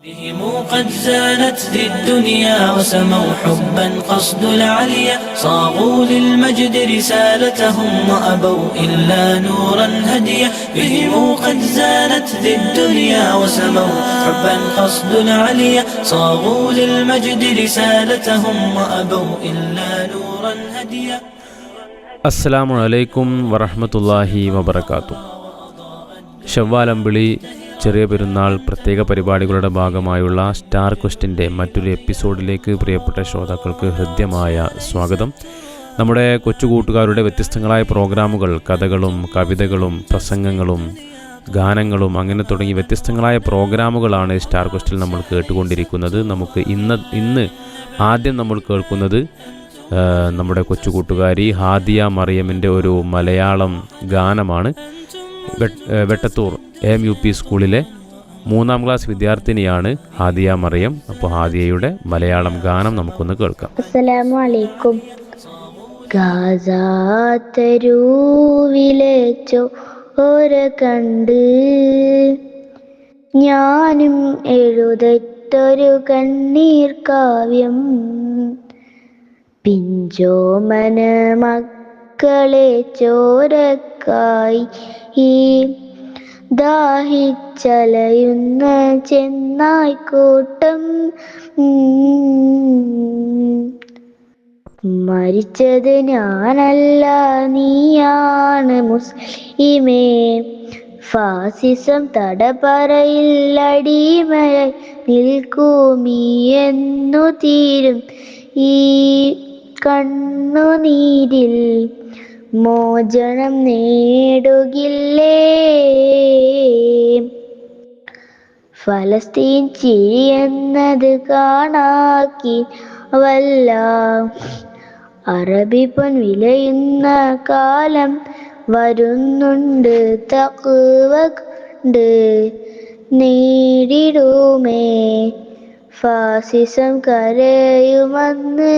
بهم قد زانت ذي الدنيا وسموا حبا قصد العليا صاغوا للمجد رسالتهم وأبوا إلا نورا هديا بهم قد زانت ذي الدنيا وسموا حبا قصد العليا صاغوا للمجد رسالتهم وأبوا إلا نورا هديا. അസ്സലാമു അലൈക്കും വറഹ്മത്തുള്ളാഹി വബറകാതുഹു. ശവ്വാൽ അമ്പിളി ചെറിയ പെരുന്നാൾ പ്രത്യേക പരിപാടികളുടെ ഭാഗമായുള്ള സ്റ്റാർ ക്വസ്റ്റിൻ്റെ മറ്റൊരു എപ്പിസോഡിലേക്ക് പ്രിയപ്പെട്ട ശ്രോതാക്കൾക്ക് ഹൃദ്യമായ സ്വാഗതം. നമ്മുടെ കൊച്ചുകൂട്ടുകാരുടെ വ്യത്യസ്തങ്ങളായ പ്രോഗ്രാമുകൾ, കഥകളും കവിതകളും പ്രസംഗങ്ങളും ഗാനങ്ങളും അങ്ങനെ തുടങ്ങി വ്യത്യസ്തങ്ങളായ പ്രോഗ്രാമുകളാണ് സ്റ്റാർ ക്വസ്റ്റിൽ നമ്മൾ കേട്ടുകൊണ്ടിരിക്കുന്നത്. നമുക്ക് ഇന്ന് ആദ്യം നമ്മൾ കേൾക്കുന്നത് നമ്മുടെ കൊച്ചുകൂട്ടുകാരി ഹാദിയ മറിയമിൻ്റെ ഒരു മലയാളം ഗാനമാണ്. വെട്ടത്തൂർ AMUP സ്കൂളിലെ 3ാം ക്ലാസ് വിദ്യാർത്ഥിനിയാണ് ഹാദിയ മറിയം. അപ്പോൾ ഹാദിയയുടെ മലയാളം ഗാനം നമുക്കൊന്ന് കേൾക്കാം. അസ്സലാമു അലൈക്കും. ഗാസാത്തരൂവിലെ ചോര കണ്ട് ഞാനും എഴുതത്തൊരു കണ്ണീർ കാവ്യം, പിഞ്ചോമന മക്കളെ ചോരക്കായി ദാഹിച്ചലയുന്ന ചെന്നായ്ക്കൂട്ടം, മരിച്ചത് ഞാനല്ല നീയാണ് മുസ്ലിമേ, ഫാസിസം തടപറയിൽ അടിമയായി നിൽക്കൂമീ എന്നു തീരും ഈ കണ്ണുനീരിൽ മോചനം നേടുകില്ലേ. ഫലസ്തീൻ ചിരി എന്നത് കാണാക്കി വല്ല അറബി പൊൻ വിലയുന്ന കാലം വരുന്നുണ്ട്, തഖ്വ കൊണ്ട് നേടിടുമേ ഫാസിസം കരയുമെന്ന്.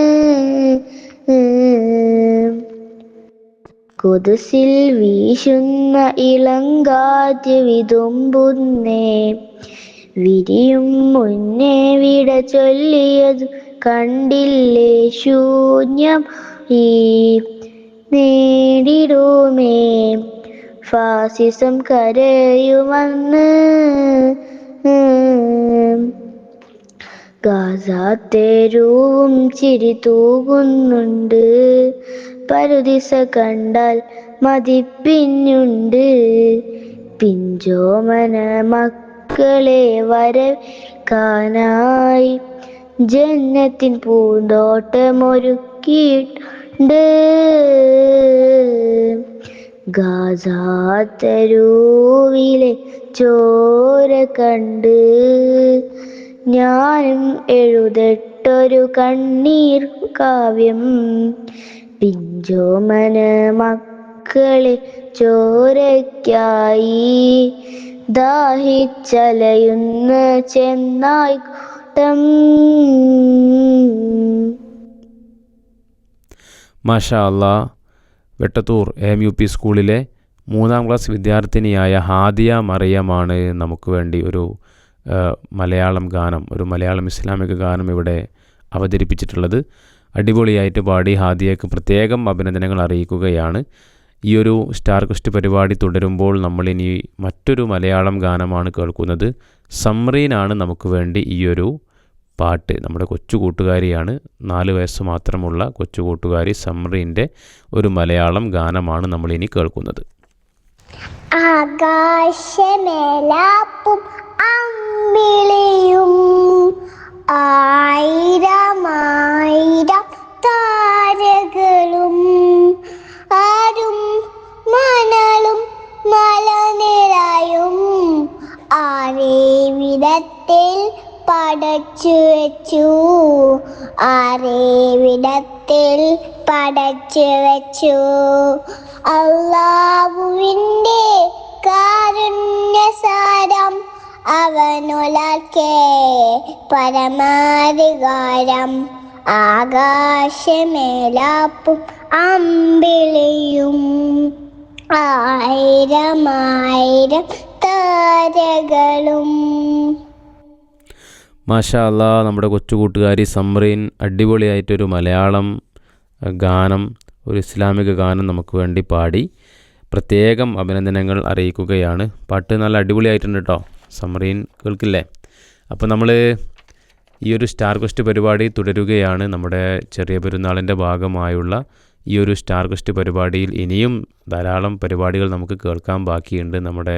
കുദ്സിൽ വീശുന്ന ഇളങ്കാറ്റ് വിതുമ്പുന്നേ, വിരിയും മുന്നേ വിട ചൊല്ലിയതു കണ്ടില്ലേ ശൂന്യം ഈ നേടിടുമേ ഫാസിസം കരയുമെന്ന്. ഗാസാത്തേരൂവും ചിരി തൂകുന്നുണ്ട്, പരുദിസ കണ്ടാൽ മതിപ്പിന്നുണ്ട്, പിഞ്ചോമന മക്കളെ വരവേൽക്കാനായി ജന്നത്തിൻ പൂന്തോട്ടമൊരുക്കിയിട്ടുണ്ട്. ഗാസാത്തരൂവിലെ ചോര കണ്ട് ഞാനും എഴുതട്ടൊരു കണ്ണീർ കാവ്യം, പിഞ്ചോമന മക്കളെ ചോരയ്ക്കായി ദാഹിച്ചലയുന്ന ചെന്നായ്ക്കൂട്ടം. മാഷാ അല്ലാ. വെട്ടത്തൂർ AMUP സ്കൂളിലെ 3ാം ക്ലാസ് വിദ്യാർത്ഥിനിയായ ഹാദിയ മറിയമാണ് നമുക്ക് വേണ്ടി ഒരു മലയാളം ഗാനം, ഒരു മലയാളം ഇസ്ലാമിക ഗാനം ഇവിടെ അവതരിപ്പിച്ചിട്ടുള്ളത്. അടിപൊളിയായിട്ട് പാടി ഹാദിയക്ക് പ്രത്യേകം അഭിനന്ദനങ്ങൾ അറിയിക്കുകയാണ്. ഈ ഒരു സ്റ്റാർ ക്വസ്റ്റ് പരിപാടി തുടരുമ്പോൾ നമ്മളിനി മറ്റൊരു മലയാളം ഗാനമാണ് കേൾക്കുന്നത്. സംറീനാണ് നമുക്ക് വേണ്ടി ഈ ഒരു പാട്ട്. നമ്മുടെ കൊച്ചുകൂട്ടുകാരിയാണ്, 4 വയസ്സ് മാത്രമുള്ള കൊച്ചുകൂട്ടുകാരി സംറീൻ്റെ ഒരു മലയാളം ഗാനമാണ് നമ്മളിനി കേൾക്കുന്നത്. ആകാശമേലാപ്പും അമ്പിളിയും ആയിരമായിരം താരകളും ആരും മണലും മലനിരയും ആരേ വിധത്തിൽ പടച്ചു വെച്ചു, ആരേ വിധത്തിൽ പടച്ചു വെച്ചു. അല്ലാഹുവിൻ്റെ കാരുണ്യസാരം അവനൊലാക്കേ പരമാധികാരം. ആകാശമേലാപ്പും അമ്പിളിയും ആയിരമായിരം താരകളും. മാഷാ അല്ലാ, നമ്മുടെ കൊച്ചു കൂട്ടുകാരി സംറീൻ അടിപൊളിയായിട്ടൊരു മലയാളം ഗാനം, ഒരു ഇസ്ലാമിക ഗാനം നമുക്ക് വേണ്ടി പാടി. പ്രത്യേകം അഭിനന്ദനങ്ങൾ അറിയിക്കുകയാണ്. പാട്ട് നല്ല അടിപൊളിയായിട്ടുണ്ട് കേട്ടോ. സംറീൻ കേൾക്കില്ലേ? അപ്പോൾ നമ്മൾ ഈ ഒരു സ്റ്റാർ ക്വസ്റ്റ് പരിപാടി തുടരുകയാണ്. നമ്മുടെ ചെറിയ പെരുന്നാളിൻ്റെ ഭാഗമായുള്ള ഈ ഒരു സ്റ്റാർ ക്വസ്റ്റ് പരിപാടിയിൽ ഇനിയും ധാരാളം പരിപാടികൾ നമുക്ക് കേൾക്കാൻ ബാക്കിയുണ്ട്. നമ്മുടെ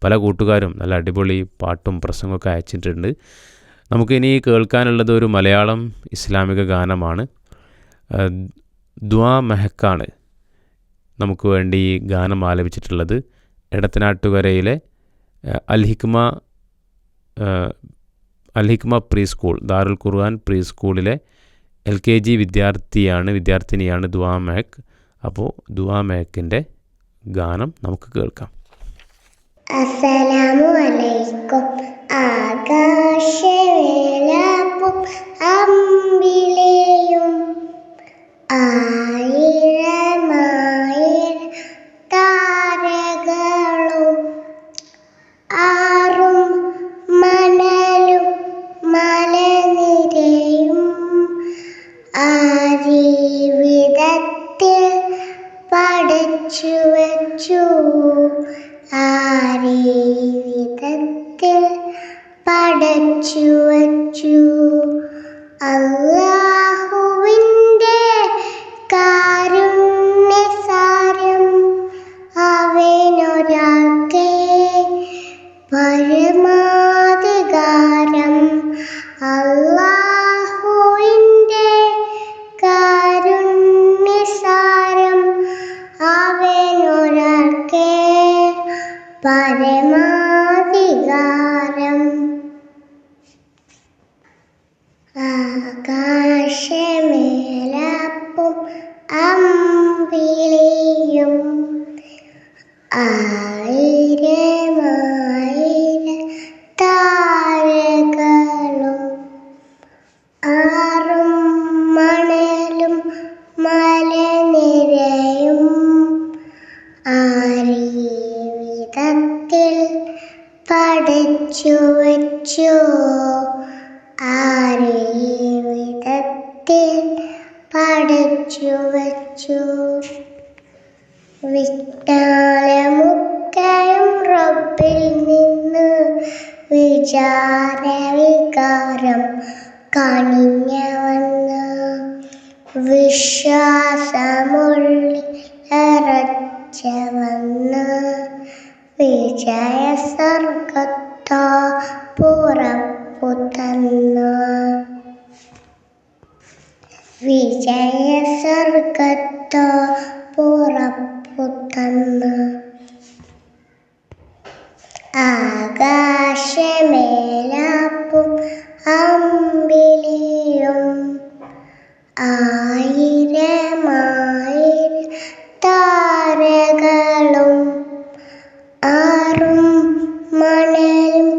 പല കൂട്ടുകാരും നല്ല അടിപൊളി പാട്ടും പ്രസംഗമൊക്കെ അയച്ചിട്ടുണ്ട്. നമുക്കിനി കേൾക്കാനുള്ളത് ഒരു മലയാളം ഇസ്ലാമിക ഗാനമാണ്. ദുആ മെഹക്കാണ് നമുക്ക് വേണ്ടി ഈ ഗാനം ആലപിച്ചിട്ടുള്ളത്. എടത്തനാട്ടുകരയിലെ അൽഹിക്മ പ്രീ സ്കൂൾ, ദാറുൽ ഖുർആൻ പ്രീ സ്കൂളിലെ LKG വിദ്യാർത്ഥിനിയാണ് ദുആ മെഹക്ക്. അപ്പോൾ ദുആ മെഹക്കിൻ്റെ ഗാനം നമുക്ക് കേൾക്കാം. അസ്സലാമു അലൈക്കും. ആകാശവേലാപ്പും അമ്പിളിയും ആയിരമായിരം താരകളും ആറും മണലും മലനിരയും ആരിവിധത്തിൽ പടച്ചു വച്ചു, ആരിവിധത്തിൽ പടച്ചു വച്ചു. അല്ലാഹുവിൻ്റെ കാരുണ്യസാരം അവനൊരാൾക്കേ പരമാധികാരം. അല്ലാഹുവിൻ്റെ കാരുണ്യസാരം അവനൊരാൾക്കേ പരമാധികാരം. ആകാശമേലാപ്പും അമ്പിളിയും ആയിരമായിരം താരകളും ആറും മണലും മലനിരയും ആരിവിധത്തിൽ പടച്ചു വച്ചു, ആരിവിധത്തിൽ പടച്ചു വച്ചു. വിജ്ഞാനമുക്കയും റബ്ബിൽ നിന്ന് വിചാരവികാരം കനിഞ്ഞവന്ന് വിശ്വാസമുള്ളിറച്ചവന്ന് വിജയ സർഗത്തോ പുറപ്പു തന്ന്, വിജയ സർഗത്തോ പുറപ്പു തന്ന്. ആകാശമേലാപ്പും അമ്പിളിയും ആയിരമായിരം താരകളും ആറും മണലും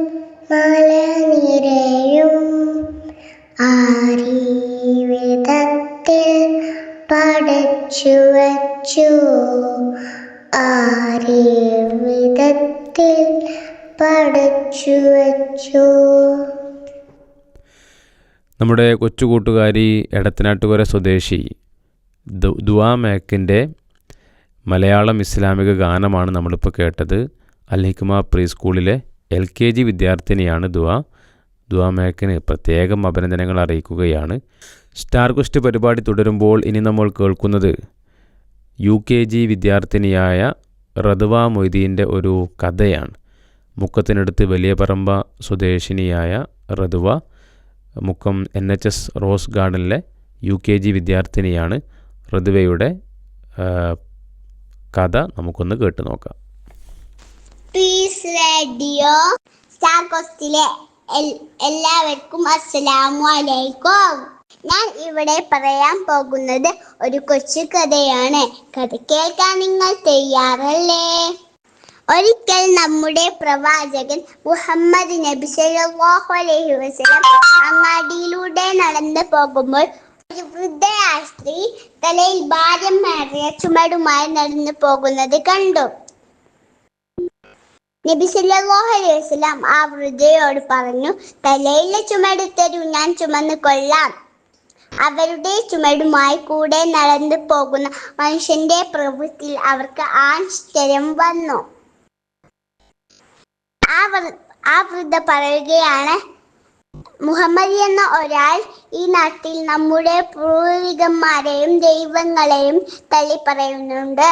മലനിരയും ആരിവിധത്തിൽ പടച്ചു വച്ചു, ആരിവിധത്തിൽ പടച്ചു വച്ചു. നമ്മുടെ കൊച്ചു കൂട്ടുകാരി എടത്തനാട്ടുകര സ്വദേശി ദുആ മെഹക്കിൻ്റെ മലയാളം ഇസ്ലാമിക ഗാനമാണ് നമ്മളിപ്പോൾ കേട്ടത്. അൽഹിക്മ പ്രീ സ്കൂളിലെ LKG വിദ്യാർത്ഥിനിയാണ് ദുആ മെഹക്കിന് പ്രത്യേകം അഭിനന്ദനങ്ങൾ അറിയിക്കുകയാണ്. സ്റ്റാർ ക്വസ്റ്റ് പരിപാടി തുടരുമ്പോൾ ഇനി നമ്മൾ കേൾക്കുന്നത് UKG വിദ്യാർത്ഥിനിയായ റദ്വ മൊയ്തീൻ്റെ ഒരു കഥയാണ്. മുക്കത്തിനടുത്ത് വലിയ പറമ്പ സ്വദേശിനിയായ റദ്വ മുക്കം NHS റോസ് ഗാർഡനിലെ UKG വിദ്യാർത്ഥിനിയാണ്. റദ്വയുടെ കഥ നമുക്കൊന്ന് കേട്ടു നോക്കാം. പീസ് റേഡിയോ സ്റ്റാർ കോസ്റ്റിലെ എല്ലാവർക്കും അസ്സലാമു അലൈക്കും. ഞാൻ ഇവിടെ പറയാൻ പോകുന്നത് ഒരു കൊച്ചു കഥയാണ്. കഥ കേൾക്കാൻ നിങ്ങൾ തയ്യാറല്ലേ? ഒരിക്കൽ നമ്മുടെ പ്രവാചകൻ മുഹമ്മദ് നബി സല്ലല്ലാഹു അലൈഹി വസല്ലം അങ്ങാടിയിലൂടെ നടന്നു പോകുമ്പോൾ ഒരു വൃദ്ധയായ സ്ത്രീ തലയിൽ ഭാരമേറിയ ചുമടുമായി നടന്നു പോകുന്നത് കണ്ടു. നബി സല്ലല്ലാഹു അലൈഹി വസല്ലം ആ വൃദ്ധയോട് പറഞ്ഞു, തലയിലെ ചുമട് തരൂ, ഞാൻ ചുമന്നു കൊള്ളാം. അവരുടെ ചുമടുമായി കൂടെ നടന്നു പോകുന്ന മനുഷ്യന്റെ പ്രവൃത്തിയിൽ അവർക്ക് ആശ്ചര്യം വന്നു. ആ വൃദ്ധ പറയുകയാണ്, മുഹമ്മദ് എന്ന ഒരാൾ ഈ നാട്ടിൽ നമ്മുടെ പൂർവികന്മാരെയും ദൈവങ്ങളെയും തള്ളി പറയുന്നുണ്ട്.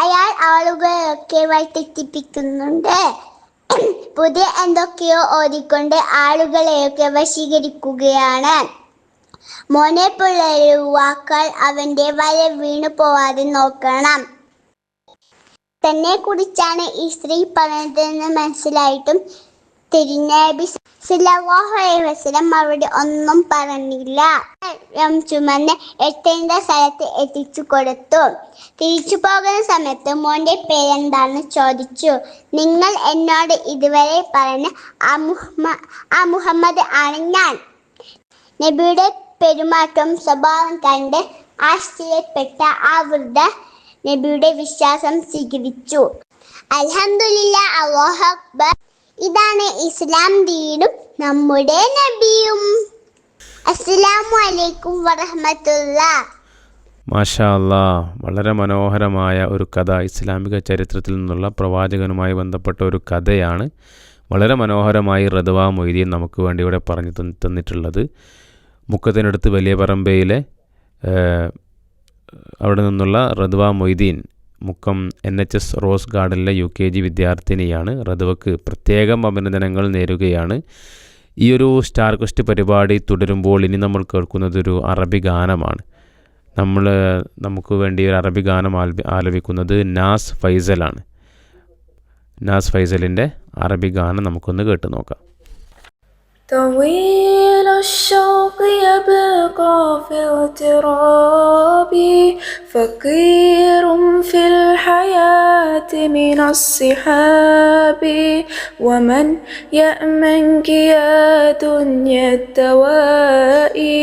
അയാൾ ആളുകളെയൊക്കെ വഴിതെറ്റിപ്പിക്കുന്നുണ്ട്. പുതിയ എന്തൊക്കെയോ ഓതിക്കൊണ്ട് ആളുകളെയൊക്കെ വശീകരിക്കുകയാണ്. മോനെ പോലുള്ള യുവാക്കൾ അവന്റെ വല വീണു പോവാതെ നോക്കണം. തന്നെ കുറിച്ചാണ് ഈ സ്ത്രീ പറഞ്ഞതെന്ന് മനസ്സിലായിട്ടും നബി സല്ലല്ലാഹു അലൈഹി വസല്ലം അവിടെ ഒന്നും പറഞ്ഞില്ല. ചുമന്ന് എത്തേണ്ട സ്ഥലത്ത് എത്തിച്ചു കൊടുത്തു. തിരിച്ചു പോകുന്ന സമയത്ത് മോന്റെ പേരെന്താണെന്ന് ചോദിച്ചു. നിങ്ങൾ എന്നോട് ഇതുവരെ പറഞ്ഞ ആ മുഹമ്മദ് ആണ് ഞാൻ. നബിയുടെ പെരുമാറ്റം സ്വഭാവം കണ്ട് ആശ്ചര്യപ്പെട്ട ആ വൃദ്ധ നബിയുടെ വിശ്വാസം സ്വീകരിച്ചു. അൽഹംദുലില്ലാ, അല്ലാഹു അക്ബർ. ഇതാണ് ഇസ്ലാം ദീനും നമ്മുടെ നബിയും. അസ്സലാമു അലൈക്കും വറഹ്മത്തുള്ളാഹി. മാഷാ അല്ലാഹ്, വളരെ മനോഹരമായ ഒരു കഥ, ഇസ്ലാമിക ചരിത്രത്തിൽ നിന്നുള്ള പ്രവാചകനുമായി ബന്ധപ്പെട്ട ഒരു കഥയാണ്. വളരെ മനോഹരമായി റദ്വാ മൊയ്തീൻ നമുക്ക് വേണ്ടി ഇവിടെ പറഞ്ഞു തന്നിട്ടുള്ളത്. മുക്കത്തിനടുത്ത് വലിയ പറമ്പയിലെ അവിടെ നിന്നുള്ള റദ്വാ മൊയ്തീൻ മുക്കം NHS റോസ് ഗാർഡനിലെ UKG വിദ്യാർത്ഥിനിയാണ്. റദ്വക്ക് പ്രത്യേകം അഭിനന്ദനങ്ങൾ നേരുകയാണ്. ഈ ഒരു സ്റ്റാർ ക്വസ്റ്റ് പരിപാടി തുടരുമ്പോൾ ഇനി നമ്മൾ കേൾക്കുന്നതൊരു അറബി ഗാനമാണ്. നമുക്ക് വേണ്ടി ഒരു അറബി ഗാനം ആലപിക്കുന്നത് നാസ് ഫൈസലാണ്. നാസ് ഫൈസലിൻ്റെ അറബി ഗാനം നമുക്കൊന്ന് കേട്ട് നോക്കാം. طويل الشوق يبقى في اغترابي، فقير في الحياة من الصحاب، ومن يأمنك يا دنيا الدوائي،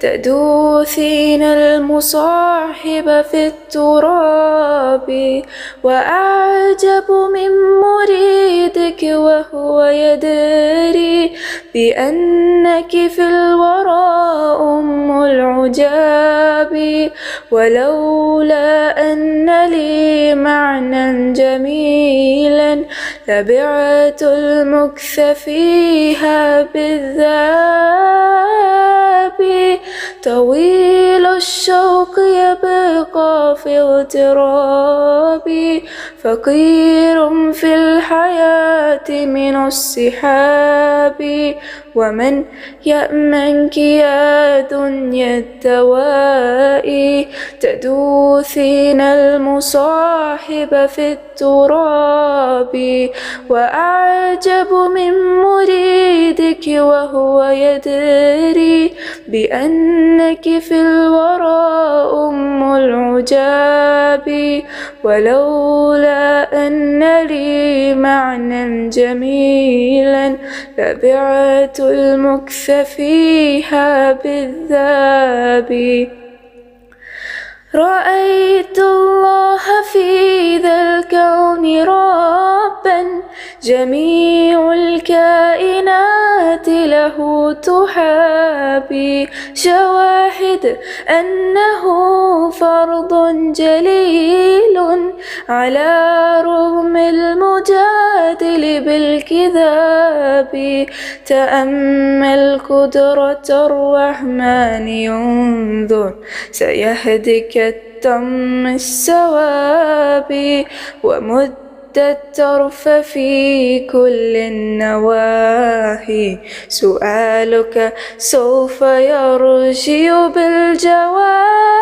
تدوثين المصاحب في التراب، وأعجب من مريدك وهو يدري بأنك في الورى أم العجاب، ولولا أن لي معنى جميلا لبعت المكث فيها بالذهب، طويل الشوق يبقى في اغترابي، فقير في الحياة من السحاب، ومن يأمنك يا دنيا الدوائي، تدوثين المصاحب في التراب، وأعجب من مريدك وهو يدري بأنك في الورى أم العجاب، ولولا أن لي معنى جميلا لبعت المكث فيها بالذهب، رأيت الله في ذا الكون ربا، جميع الكائنات له تحابي، شواهد أنه فرض جليل على رغم المجادل بالكذاب، تأمل قدرة الرحمن ينظر سيهدك التم السواب، ومد الطرف في كل النواحي، سؤالك سوف يرجي بالجواب،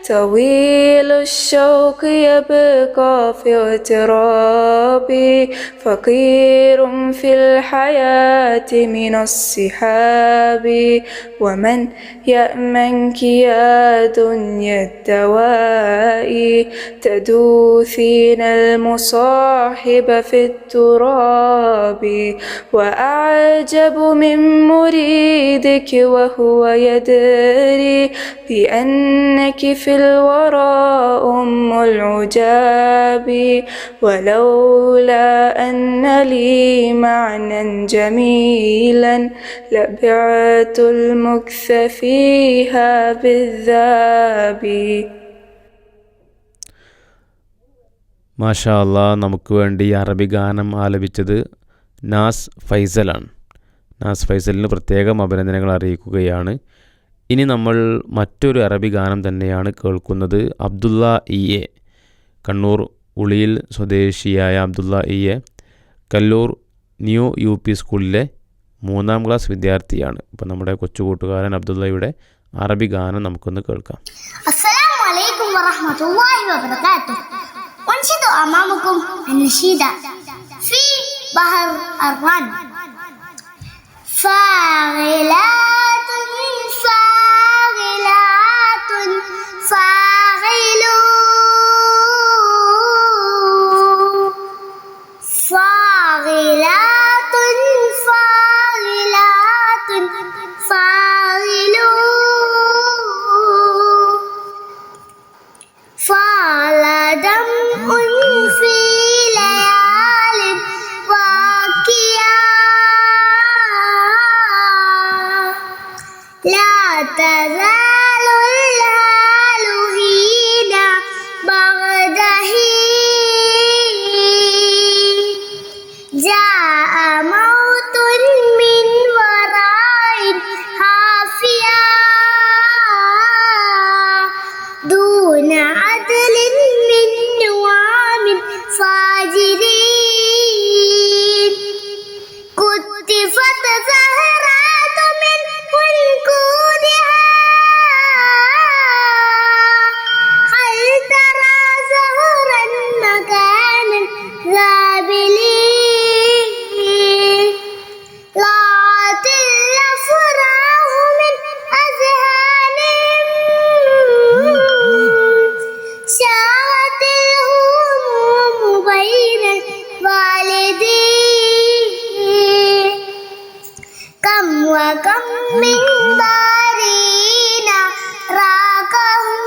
طويل الشوق يبقى في اغترابي، فقير في الحياة من الصحاب، ومن يأمنك يا دنيا الدوائي، تدوثين المصاحب في التراب، وأعجب من مريدك وهو يدري بأن إنك في الورى أم العجاب ولولا أن لي معنى جميلا لبعت المكث فيها بالذاب. മാഷാ അല്ലാ, നമുക്ക് വേണ്ടി അറബി ഗാനം ആലപിച്ചത് നാസ് ഫൈസലാണ്. നാസ് ഫൈസലിന് പ്രത്യേകം അഭിനന്ദനങ്ങൾ അറിയിക്കുകയാണ്. ഇനി നമ്മൾ മറ്റൊരു അറബി ഗാനം തന്നെയാണ് കേൾക്കുന്നത്. അബ്ദുള്ള ഇ എ, കണ്ണൂർ ഉളിയിൽ സ്വദേശിയായ Abdulla E A Kallur new UP സ്കൂളിലെ 3ാം ക്ലാസ് വിദ്യാർത്ഥിയാണ്. അപ്പോൾ നമ്മുടെ കൊച്ചുകൂട്ടുകാരൻ അബ്ദുള്ളയുടെ അറബി ഗാനം നമുക്കൊന്ന് കേൾക്കാം. السلام عليكم ورحمة الله وبركاته. أنشد أمامكم النشيدة في بحر الرن. فاعلات فاعلات فاعلون فاعلات فاعلات فاعلون فعل دمع في ليال واقيا لا تزال الهال حين بغده جاء موت من وراء حافيا دون عدل من نعام فاجرين كتفت زهرات من عنقودها هل ترى زهرا مكانا ذابلين ضاعت الأفراح من أذهانهم شاءت الهموم بين الوالدين كم وكم من بارين راقهم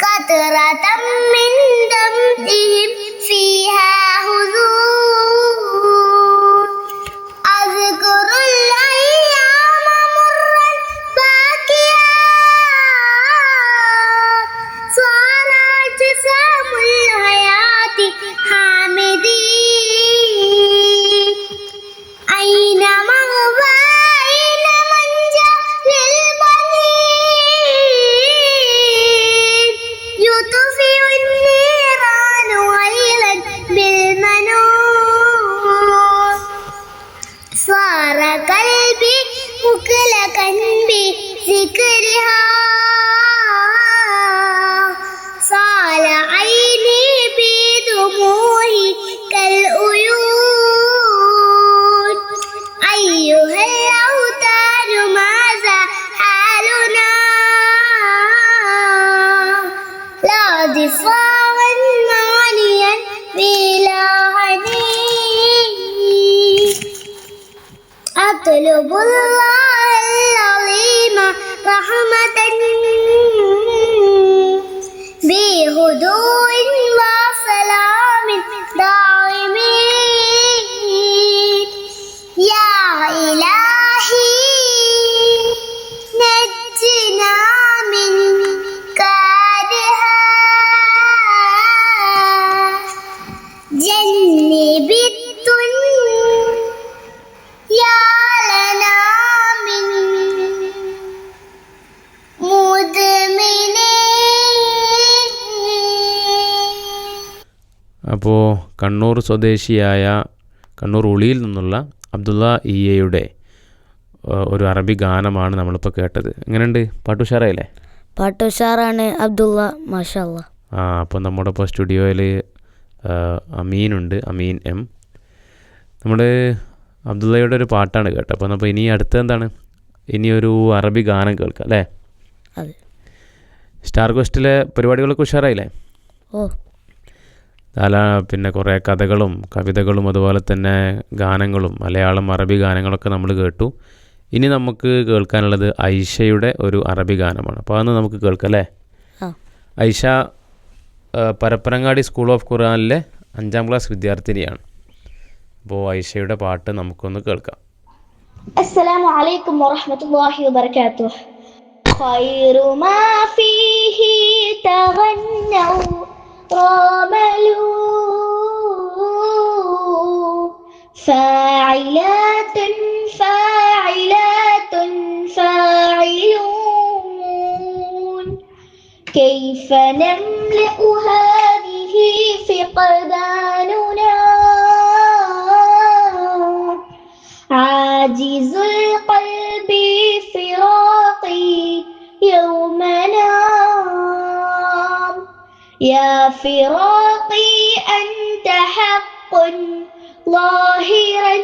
قطرة من دمهم فيها حضور أذكر الأيام مرا باكيا صار اجسام الحياة حامدين أين مغوى أين منجا للبنين يطفئ النيران ويلا بالمنون صار قلبي مكلكا بذكرها صال عيني بدموعي كالعيون أيها الأوتار ماذا حالنا لا دفاعا مانيا بلا حنين أطلب الله العظيم رحمة بهدوء وسلام دائمين يا إلهي نجنا من كارها جنب يا لنا من مدمنين. അപ്പോൾ കണ്ണൂർ സ്വദേശിയായ കണ്ണൂർ ഉളിയിൽ നിന്നുള്ള അബ്ദുള്ള ഇ എയുടെ ഒരു അറബി ഗാനമാണ് നമ്മളിപ്പോൾ കേട്ടത്. എങ്ങനെയുണ്ട്? പാട്ട് ഉഷാറായില്ലേ? പാട്ട് ഉഷാറാണ് അബ്ദുള്ള, മാഷാ അല്ലാ. അപ്പോൾ നമ്മുടെ ഇപ്പോൾ സ്റ്റുഡിയോയിൽ അമീനുണ്ട്, അമീൻ എം. നമ്മുടെ അബ്ദുള്ളയുടെ ഒരു പാട്ടാണ് കേട്ടോ. അപ്പോൾ ഇനി അടുത്ത എന്താണ്? ഇനി ഒരു അറബി ഗാനം കേൾക്കാം അല്ലേ? അതെ. സ്റ്റാർ ക്വസ്റ്റിലെ പരിപാടികളൊക്കെ ഉഷാറായില്ലേ? ഓ, പിന്നെ കുറേ കഥകളും കവിതകളും അതുപോലെ തന്നെ ഗാനങ്ങളും മലയാളം അറബി ഗാനങ്ങളൊക്കെ നമ്മൾ കേട്ടു. ഇനി നമുക്ക് കേൾക്കാനുള്ളത് ഐഷയുടെ ഒരു അറബി ഗാനമാണ്. അപ്പോൾ അതൊന്ന് നമുക്ക് കേൾക്കാം അല്ലേ? ആ. ഐഷ പരപ്പനങ്ങാടി സ്കൂൾ ഓഫ് ഖുർആനിലെ 5ാം ക്ലാസ് വിദ്യാർത്ഥിനിയാണ്. അപ്പോൾ ഐഷയുടെ പാട്ട് നമുക്കൊന്ന് കേൾക്കാം. السلام عليكم ورحمة الله وبركاته. خير ما فيه تغنوا راملوا فاعلات فاعلات فاعلون كيف نملأ هذه فقداننا عاجز القلب فراقي يومنا يا فراقي أنت حق ظاهرا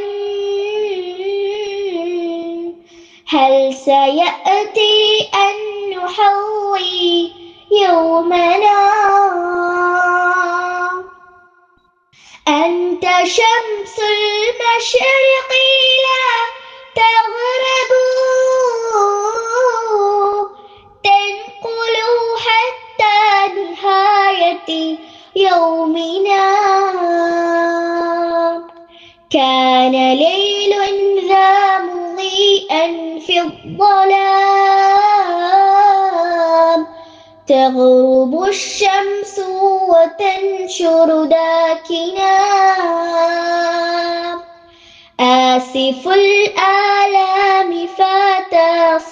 هل سيأتي أن نحوي يومنا أنت شمس المشرق لا تغرب تنقل حتى نهاية يومنا كان ليل ذا مضيئا في الظلام تغرب الشمس وتنشر داكنا آسف الآلام فات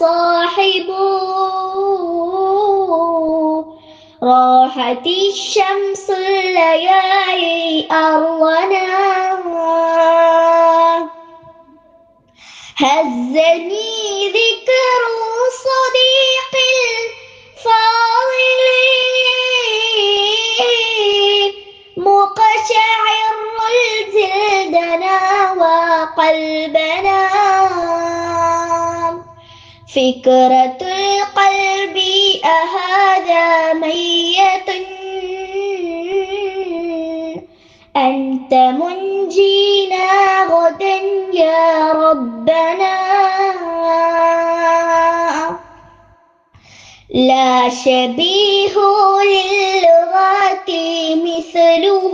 صاحبه راحت الشمس الليالي أرضنا هزني ذكر صديق الفاضل مقشعر الجلدنا وقلبنا فكرة القلب أهذا ميت أنت منجينا غدا يا ربنا لا شبيه للغات مثله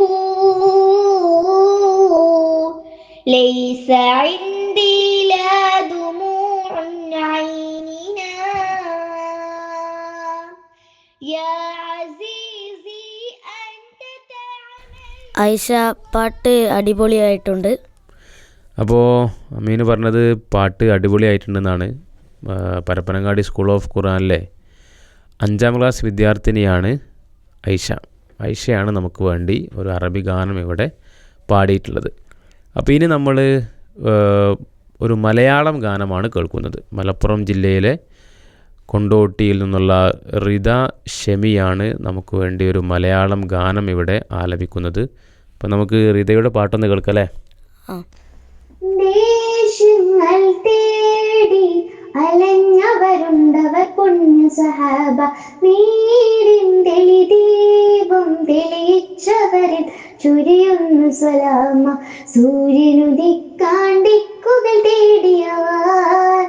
ليس عندي لا دموع عيننا يا عزيزي أنت تعمل. ഐഷ പാട്ട് അടിപൊളിയായിട്ടുണ്ട്. അപ്പോൾ അമീന് പറഞ്ഞത് പാട്ട് അടിപൊളിയായിട്ടുണ്ടെന്നാണ്. പരപ്പനങ്ങാടി സ്കൂൾ ഓഫ് ഖുർആനിലെ 5ാം ക്ലാസ് വിദ്യാർത്ഥിനിയാണ് ഐഷയാണ് നമുക്ക് വേണ്ടി ഒരു അറബി ഗാനം ഇവിടെ പാടിയിട്ടുള്ളത്. അപ്പോൾ ഇനി നമ്മൾ ഒരു മലയാളം ഗാനമാണ് കേൾക്കുന്നത്. മലപ്പുറം ജില്ലയിലെ കൊണ്ടോട്ടിയിൽ നിന്നുള്ള റിത ഷെമിയാണ് നമുക്ക് വേണ്ടി ഒരു മലയാളം ഗാനം ഇവിടെ ആലപിക്കുന്നത്. അപ്പോൾ നമുക്ക് റിതയുടെ പാട്ടൊന്ന് കേൾക്കാം അല്ലേ? ദേശങ്ങൾ തേടി അലഞ്ഞവരുണ്ടവർ പുണ്യ സഹാബ നീരിൻ തെളിദീപം തെളിയിച്ചവരിൽ ചുരിയുന്നു സലാമ സൂര്യനുദിക്കാണ്ടിക്കുകൾ തേടിയവർ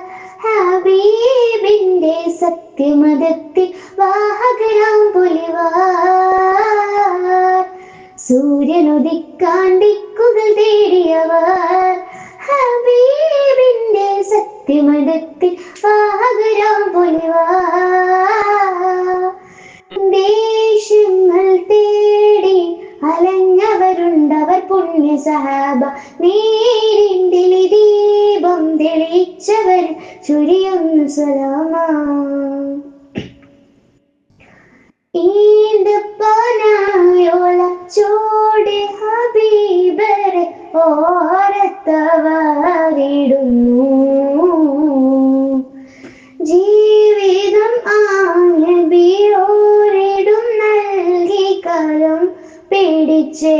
ഹബീബിന്റെ സത്യമതത്തിൽ വാഹകരാം പൊലിവാർ സൂര്യനുദിക്കാണ്ടിക്കുകൾ തേടിയവർ ഹബീബിന്റെ സത്യമതത്തിൽ വാഹകരാം പൊലിവാർ ദേശങ്ങൾ തേടി അലഞ്ഞവരുണ്ടവർ പുണ്യ സഹാബ നീരിൻ തെളിദീപം തെളിയിച്ചവർ ചുരിയുന്നു സലാമ ഈന്തപ്പനായോളച്ചോടെ ഹബീബരെ ഓരത്തവരിടുന്നു ജീവിതം ആനബിയോരിടും നൽകി കരം പിടിച്ചേ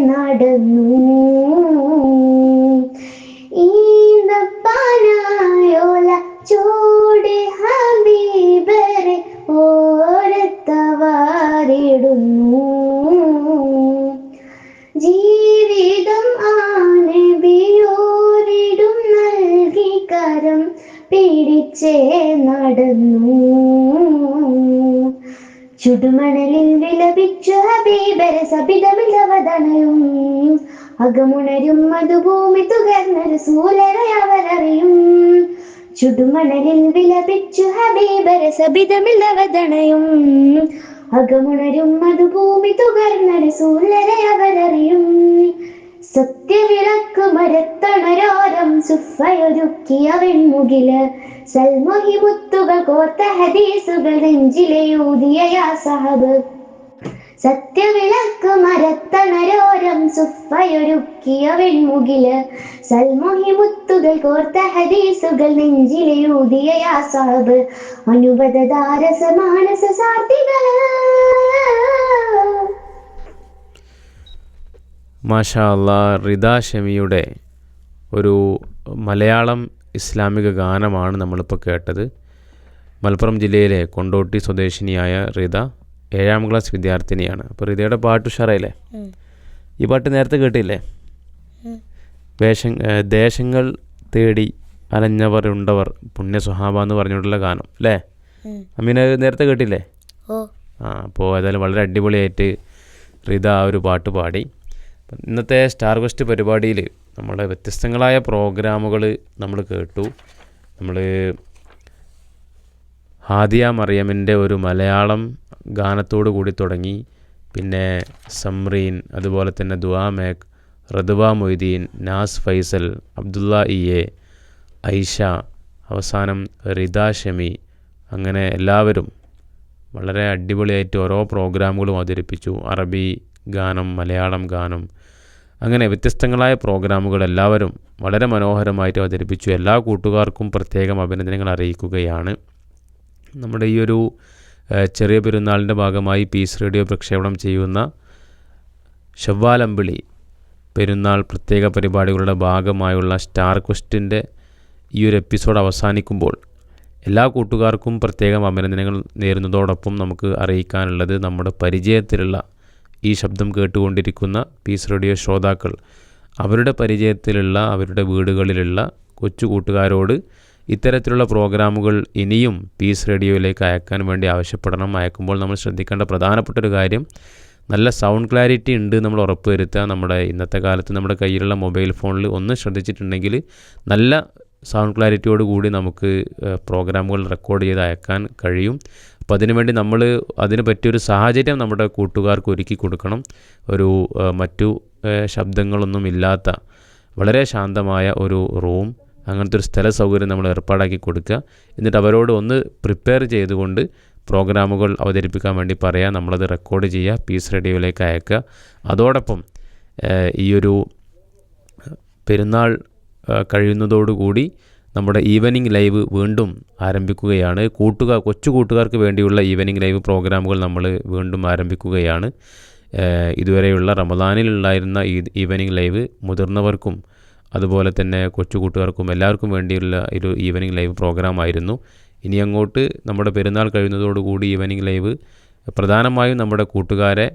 നടന്നു ഈന്തപ്പനായോള ചോടെ ഹബീബരെ ഓരത്തവരിടുന്നു ജീവിതം ആനബിയോരിടും പിടിച്ചേ നടന്നു. ചുടുമണലിൽ വിലപിച്ചു ഹബീബരെ സബിതമില്ലവതണയും. അകമുണരും മധുഭൂമി തുകർന്നൊരു സൂലരെ അവരറിയും. ചുടുമണലിൽ വിലപിച്ചു ഹബീബരെ സബിതമില്ലവതണയും. അകമുണരും മധുഭൂമി തുകർന്നൊരു സൂലരെ അവരറിയും. സത്യവിളക്ക് മരത്തണരോരം സുഫയൊരുക്കിയ വെൺമുകില്. സൽമൊഹി മുത്തുകൾ കോർത്ത ഹദീസുകൾ നെഞ്ചിലെയൂതിയ യാ സഹബ്. സത്യവിളക്ക് മരത്തണരോരം സുഫയൊരുക്കിയ വെൺമുകില്. സൽമൊഹി മുത്തുകൾ കോർത്ത ഹദീസുകൾ നെഞ്ചിലെയൂതിയ യാ സഹബ്. അനുപദാരസ മാനസ സാർത്തികൾ. മാഷാ അല്ലാ, റിദ ഷമിയുടെ ഒരു മലയാളം ഇസ്ലാമിക ഗാനമാണ് നമ്മളിപ്പോൾ കേട്ടത്. മലപ്പുറം ജില്ലയിലെ കൊണ്ടോട്ടി സ്വദേശിനിയായ റിദ 7ാം ക്ലാസ് വിദ്യാർത്ഥിനിയാണ്. അപ്പോൾ റിദയുടെ പാട്ട് ഉഷാറായില്ലേ? ഈ പാട്ട് നേരത്തെ കേട്ടില്ലേ? ദേശങ്ങൾ തേടി അലഞ്ഞവർ ഉണ്ടവർ പുണ്യ സുഹാബ എന്ന് പറഞ്ഞുകൊണ്ടുള്ള ഗാനം അല്ലേ? അമീന നേരത്തെ കേട്ടില്ലേ? അപ്പോൾ ഏതായാലും വളരെ അടിപൊളിയായിട്ട് റിദ ആ ഒരു പാട്ട് പാടി. ഇന്നത്തെ സ്റ്റാർ ക്വസ്റ്റ് പരിപാടിയിൽ നമ്മുടെ വ്യത്യസ്തങ്ങളായ പ്രോഗ്രാമുകൾ നമ്മൾ കേട്ടു. നമ്മൾ ഹാദിയ മറിയമിൻ്റെ ഒരു മലയാളം ഗാനത്തോടു കൂടി തുടങ്ങി. പിന്നെ സംറീൻ, അതുപോലെ തന്നെ ദുആ മേഘ്, റദ്വ മൊയ്തീൻ, നാസ് ഫൈസൽ, അബ്ദുള്ള ഇ.എ, ഐഷ, അവസാനം റിദ ഷമി, അങ്ങനെ എല്ലാവരും വളരെ അടിപൊളിയായിട്ട് ഓരോ പ്രോഗ്രാമുകളും അവതരിപ്പിച്ചു. അറബി ഗാനം, മലയാളം ഗാനം, അങ്ങനെ വ്യത്യസ്തങ്ങളായ പ്രോഗ്രാമുകൾ എല്ലാവരും വളരെ മനോഹരമായിട്ട് അവതരിപ്പിച്ചു. എല്ലാ കൂട്ടുകാർക്കും പ്രത്യേകം അഭിനന്ദനങ്ങൾ അറിയിക്കുകയാണ്. നമ്മുടെ ഈ ഒരു ചെറിയ പെരുന്നാളിൻ്റെ ഭാഗമായി പീസ് റേഡിയോ പ്രക്ഷേപണം ചെയ്യുന്ന ശവ്വാൽ അമ്പിളി പെരുന്നാൾ പ്രത്യേക പരിപാടികളുടെ ഭാഗമായുള്ള സ്റ്റാർ ക്വസ്റ്റിൻ്റെ ഈ ഒരു എപ്പിസോഡ് അവസാനിക്കുമ്പോൾ എല്ലാ കൂട്ടുകാർക്കും പ്രത്യേകം അഭിനന്ദനങ്ങൾ നേരുന്നതോടൊപ്പം നമുക്ക് അറിയിക്കാനുള്ളത്, നമ്മുടെ പരിചയത്തിലുള്ള ഈ ശബ്ദം കേട്ടുകൊണ്ടിരിക്കുന്ന പീസ് റേഡിയോ ശ്രോതാക്കൾ അവരുടെ പരിചയത്തിലുള്ള അവരുടെ വീടുകളിലുള്ള കൊച്ചു കൂട്ടുകാരോട് ഇത്തരത്തിലുള്ള പ്രോഗ്രാമുകൾ ഇനിയും പീസ് റേഡിയോയിലേക്ക് അയക്കാൻ വേണ്ടി ആവശ്യപ്പെടണം. അയക്കുമ്പോൾ നമ്മൾ ശ്രദ്ധിക്കേണ്ട പ്രധാനപ്പെട്ടൊരു കാര്യം, നല്ല സൗണ്ട് ക്ലാരിറ്റി ഉണ്ട് നമ്മൾ ഉറപ്പ് വരുത്തുക. നമ്മുടെ ഇന്നത്തെ കാലത്ത് നമ്മുടെ കയ്യിലുള്ള മൊബൈൽ ഫോണിൽ ഒന്ന് ശ്രദ്ധിച്ചിട്ടുണ്ടെങ്കിൽ നല്ല സൗണ്ട് ക്ലാരിറ്റിയോട് കൂടി നമുക്ക് പ്രോഗ്രാമുകൾ റെക്കോർഡ് ചെയ്ത് അയക്കാൻ കഴിയും. അപ്പോൾ അതിനുവേണ്ടി നമ്മൾ അതിന് പറ്റിയൊരു സാഹചര്യം നമ്മുടെ കൂട്ടുകാർക്ക് ഒരുക്കി കൊടുക്കണം. ഒരു മറ്റു ശബ്ദങ്ങളൊന്നും ഇല്ലാത്ത വളരെ ശാന്തമായ ഒരു റൂം, അങ്ങനത്തെ ഒരു സ്ഥല സൗകര്യം നമ്മൾ ഏർപ്പാടാക്കി കൊടുക്കുക. എന്നിട്ട് അവരോട് ഒന്ന് പ്രിപ്പയർ ചെയ്തുകൊണ്ട് പ്രോഗ്രാമുകൾ അവതരിപ്പിക്കാൻ വേണ്ടി പറയാം. നമ്മളത് റെക്കോർഡ് ചെയ്യുക, പീസ് റേഡിയോയിലേക്ക് അയക്കുക. അതോടൊപ്പം ഈ ഒരു പെരുന്നാൾ കഴിയുന്നതോടുകൂടി നമ്മുടെ ഈവനിങ് ലൈവ് വീണ്ടും ആരംഭിക്കുകയാണ്. കൊച്ചു കൂട്ടുകാർക്ക് വേണ്ടിയുള്ള ഈവനിങ് ലൈവ് പ്രോഗ്രാമുകൾ നമ്മൾ വീണ്ടും ആരംഭിക്കുകയാണ്. ഇതുവരെയുള്ള റമദാനിലുണ്ടായിരുന്ന ഈവനിങ് ലൈവ് മുതിർന്നവർക്കും അതുപോലെ തന്നെ കൊച്ചു കൂട്ടുകാർക്കും എല്ലാവർക്കും വേണ്ടിയുള്ള ഒരു ഈവനിങ് ലൈവ് പ്രോഗ്രാമായിരുന്നു. ഇനി അങ്ങോട്ട് നമ്മുടെ പെരുന്നാൾ കഴിയുന്നതോടുകൂടി ഈവനിങ് ലൈവ് പ്രധാനമായും നമ്മുടെ കൂട്ടുകാരെ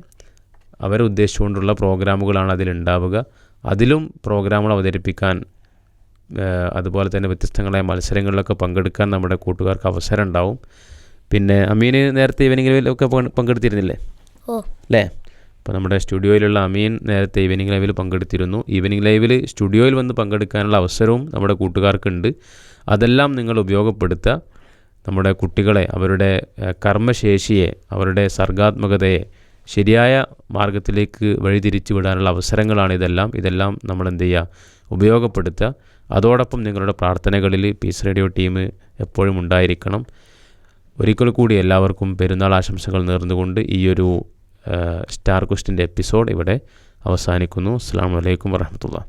അവരെ ഉദ്ദേശിച്ചുകൊണ്ടുള്ള പ്രോഗ്രാമുകളാണ് അതിലുണ്ടാവുക. അതിലും പ്രോഗ്രാമുകൾ അവതരിപ്പിക്കാൻ, അതുപോലെ തന്നെ വ്യത്യസ്തങ്ങളായ മത്സരങ്ങളിലൊക്കെ പങ്കെടുക്കാൻ നമ്മുടെ കൂട്ടുകാർക്ക് അവസരം ഉണ്ടാവും. പിന്നെ അമീന് നേരത്തെ ഈവനിങ് ലൈവിലൊക്കെ പങ്കെടുത്തിരുന്നില്ലേ? അല്ലേ? അപ്പോൾ നമ്മുടെ സ്റ്റുഡിയോയിലുള്ള അമീൻ നേരത്തെ ഈവനിങ് ലൈവിൽ പങ്കെടുത്തിരുന്നു. ഈവനിങ് ലൈവിൽ സ്റ്റുഡിയോയിൽ വന്ന് പങ്കെടുക്കാനുള്ള അവസരവും നമ്മുടെ കൂട്ടുകാർക്കുണ്ട്. അതെല്ലാം നിങ്ങൾ ഉപയോഗപ്പെടുത്തുക. നമ്മുടെ കുട്ടികളെ, അവരുടെ കർമ്മശേഷിയെ, അവരുടെ സർഗാത്മകതയെ ശരിയായ മാർഗത്തിലേക്ക് വഴിതിരിച്ചു വിടാനുള്ള അവസരങ്ങളാണ് ഇതെല്ലാം നമ്മൾ എന്ത് ചെയ്യുക, ഉപയോഗപ്പെടുത്തുക. അതോടൊപ്പം നിങ്ങളുടെ പ്രാർത്ഥനകളിൽ പീസ് റേഡിയോ ടീം എപ്പോഴും ഉണ്ടായിരിക്കണം. ഒരിക്കൽ കൂടി എല്ലാവർക്കും പെരുന്നാൾ ആശംസകൾ നേർന്നുകൊണ്ട് ഈ ഒരു സ്റ്റാർ ക്വസ്റ്റിൻ്റെ എപ്പിസോഡ് ഇവിടെ അവസാനിക്കുന്നു. അസ്സലാമു അലൈക്കും വറഹ്മത്തുള്ളാഹി.